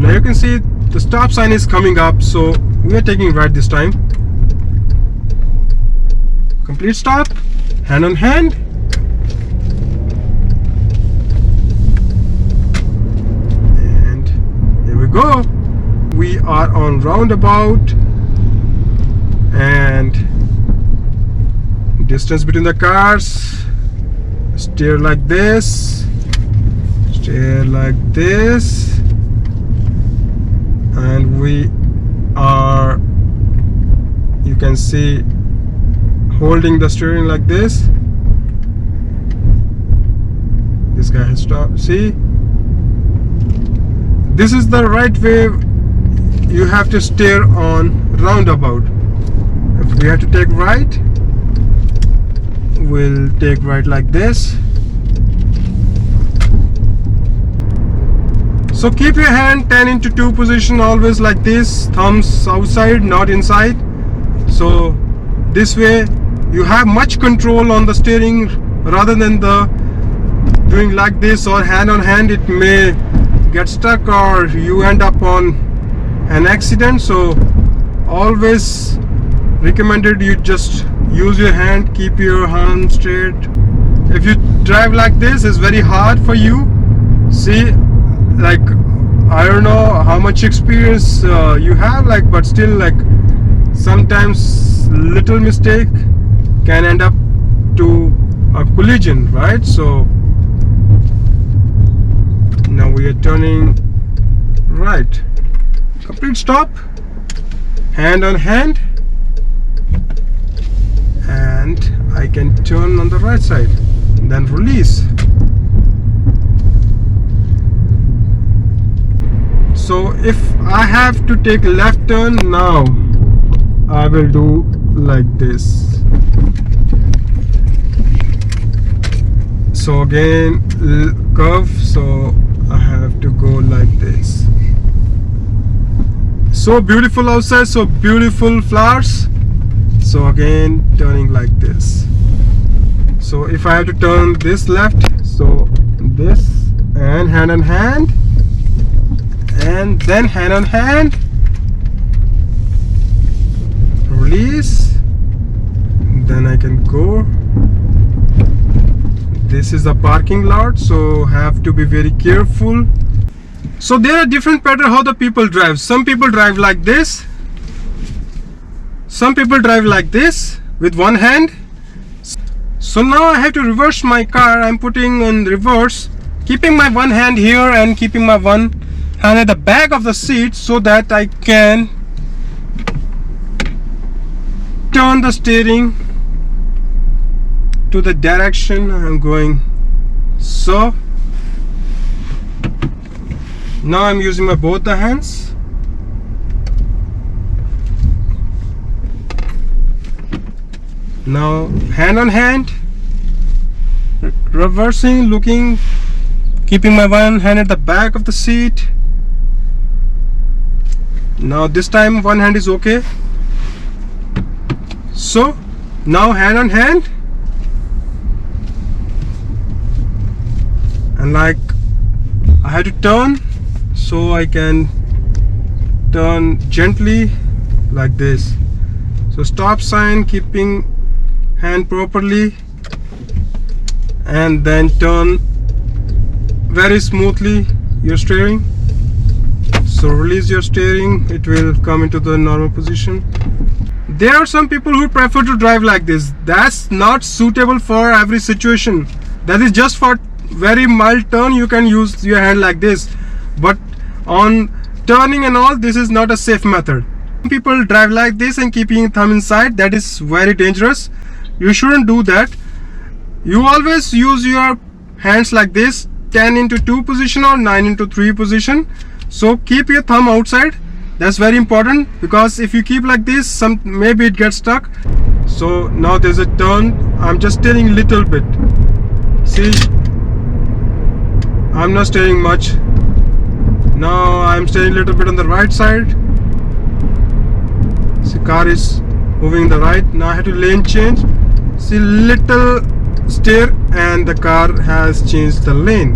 Now you can see the stop sign is coming up, so we are taking right this time. Complete stop, hand on hand. And here we go. We are on Roundabout, and distance between the cars, steer like this, steer like this, and we are, you can see, holding the steering like this. This guy has stopped. See, this is the right way you have to steer on Roundabout. If we have to take right, we'll take right like this. So keep your hand 10:2 position, always like this, thumbs outside, not inside. So this way you have much control on the steering, rather than the doing like this or hand on hand. It may get stuck or you end up on an accident. So always recommended you just use your hand, keep your hand straight. If you drive like this, it's very hard for you. See, like, I don't know how much experience you have, like, but still, like, sometimes little mistake can end up to a collision, right? So now we are turning right. Complete stop, hand on hand, and I can turn on the right side, then release. So if I have to take left turn now, I will do like this. So again, curve, so I have to go like this. So beautiful outside, so beautiful flowers. So again, turning like this. So if I have to turn this left, so this, and hand on hand, and then hand on hand, release, then I can go. This is a parking lot, so have to be very careful. So there are different patterns how the people drive. Some people drive like this, some people drive like this with one hand. So now I have to reverse my car. I'm putting in reverse, keeping my one hand here and keeping my one hand at the back of the seat, so that I can turn the steering to the direction I'm going. So now I'm using my both the hands. Now hand on hand, reversing, looking, keeping my one hand at the back of the seat. Now this time one hand is okay. So now hand on hand, and like I had to turn, so I can turn gently like this. So stop sign, keeping hand properly, and then turn very smoothly your steering. So release your steering, it will come into the normal position. There are some people who prefer to drive like this. That's not suitable for every situation. That is just for very mild turn you can use your hand like this, but on turning and all, this is not a safe method. People drive like this and keeping thumb inside. That is very dangerous. You shouldn't do that. You always use your hands like this, 10:2 position or 9:3 position. So keep your thumb outside. That's very important, because if you keep like this, maybe it gets stuck. So now there's a turn. I'm just steering a little bit. See, I'm not steering much. Now I'm steering a little bit on the right side. See, car is moving the right. Now I have to lane change. See, little steer and the car has changed the lane.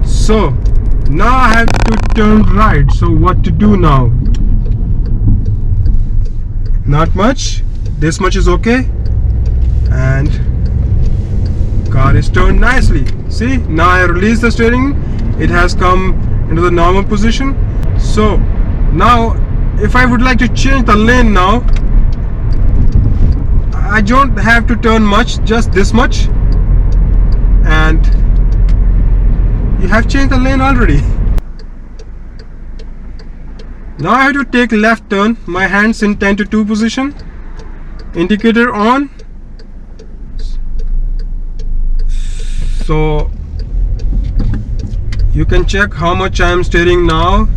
So Now I have to turn right. So what to do now? Not much. This much is okay. And car is turned nicely. See, now I release the steering. It has come into the normal position. So now if I would like to change the lane now, I don't have to turn much, just this much, and you have changed the lane already. Now I have to take left turn. My hands in 10 to 2 position, indicator on. So you can check how much I am steering now.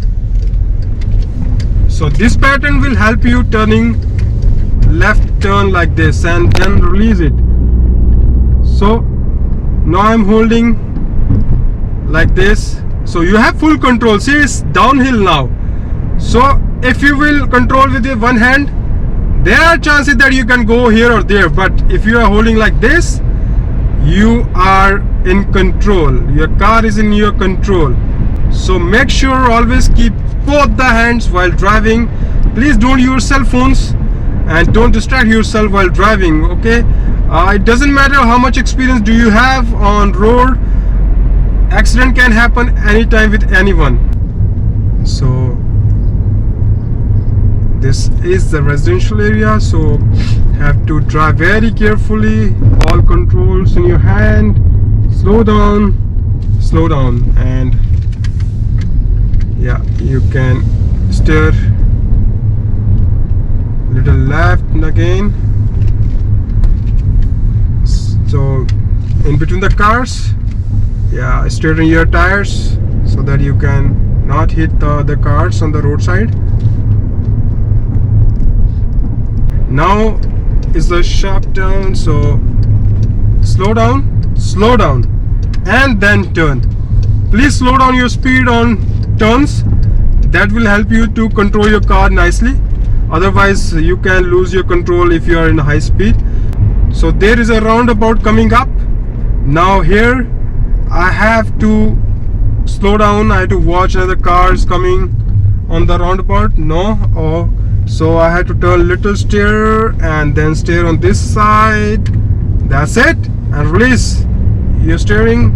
So this pattern will help you turning left turn like this and then release it. So now I'm holding like this. So you have full control. See, it's downhill now. So if you will control with your one hand, there are chances that you can go here or there. But if you are holding like this, you are in control. Your car is in your control. So make sure always keep both the hands while driving. Please don't use cell phones and don't distract yourself while driving. Okay, it doesn't matter how much experience do you have on road, accident can happen anytime with anyone. So this is the residential area, so have to drive very carefully. All controls in your hand. Slow down, and yeah, you can steer little left and again. So in between the cars, yeah, straighten your tires so that you can not hit the cars on the roadside. Now is the sharp turn, so slow down and then turn. Please slow down your speed on turns. That will help you to control your car nicely. Otherwise you can lose your control if you are in high speed. So there is a roundabout coming up. Now here I have to slow down. I have to watch another cars coming on the roundabout. So I have to turn little steer and then steer on this side. That's it, and release your steering.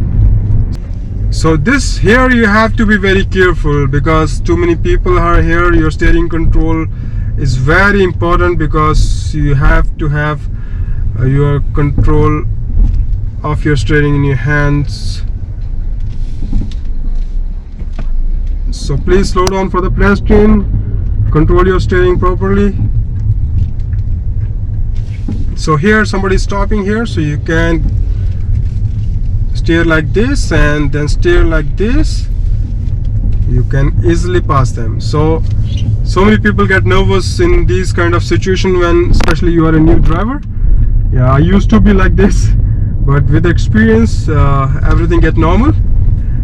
So this here you have to be very careful because too many people are here. Your steering control is very important because you have to have your control of your steering in your hands. So please slow down for the pedestrian. Control your steering properly. So here somebody is stopping here, so you can steer like this and then steer like this. You can easily pass them. So many people get nervous in these kind of situation when especially you are a new driver. Yeah, I used to be like this, but with experience everything get normal.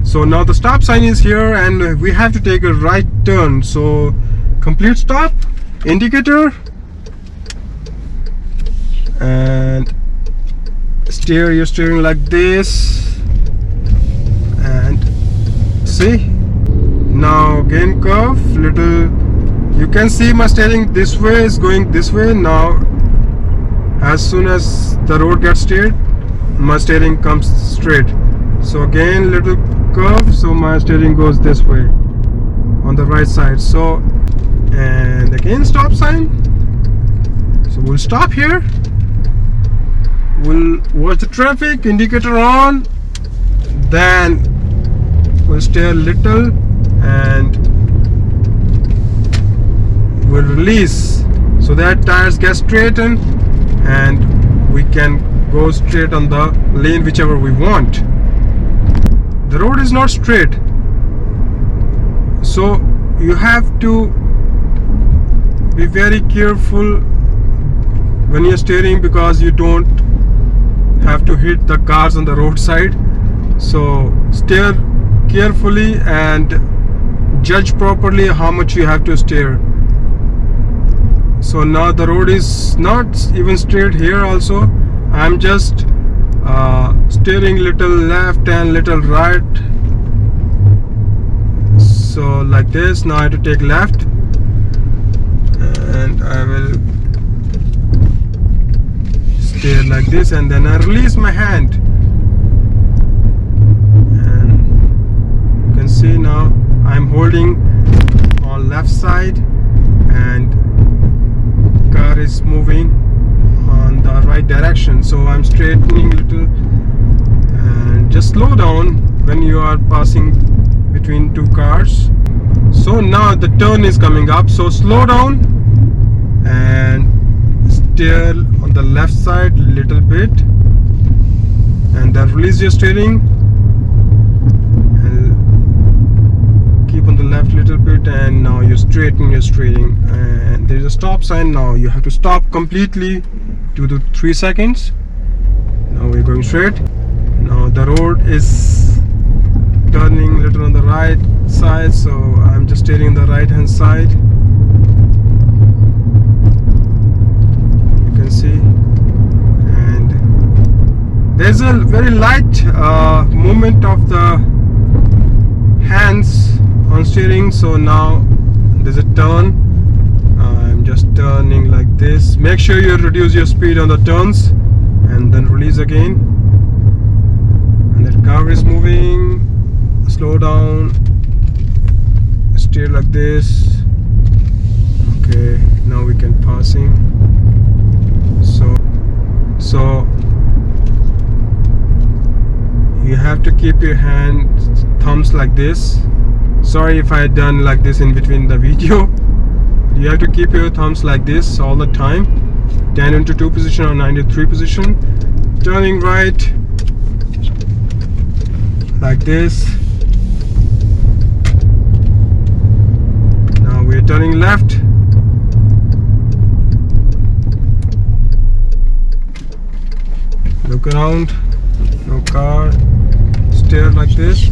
So now the stop sign is here and we have to take a right turn. So complete stop, indicator, and steer your steering like this, and see, now again curve little. You can see my steering this way is going this way. Now as soon as the road gets straight, my steering comes straight. So again little curve, so my steering goes this way on the right side. So and again stop sign. So we'll stop here, we'll watch the traffic, indicator on, then we'll steer little and we'll release so that tires get straightened and we can go straight on the lane whichever we want. The road is not straight, so you have to be very careful when you're steering because you don't have to hit the cars on the roadside. So steer carefully and judge properly how much you have to steer. So now the road is not even straight here also. I'm just steering little left and little right So like this. Now I have to take left, and I will steer like this, and then I release my hand, and you can see now I'm holding on left side, and car is moving on the right direction. So I'm straightening a little, and just slow down when you are passing between two cars. So now the turn is coming up, so slow down and steer on the left side a little bit, and then release your steering and keep on the left a little bit, and now you straighten your steering, and there's a stop sign. Now you have to stop completely 2 to 3 seconds. Now we're going straight. Now the road is turning a little on the right side, so I'm just steering the right hand side. You can see, and there's a very light movement of the hands on steering. So now there's a turn. I'm just turning like this. Make sure you reduce your speed on the turns, and then release again. And the car is moving. Slow down, steer like this. Okay, now we can passing. So you have to keep your thumbs like this. Sorry if I had done like this in between the video. You have to keep your thumbs like this all the time. 10 into 2 position or 93 position. Turning right like this. Now we're turning left. Look around, no car. Steer like this.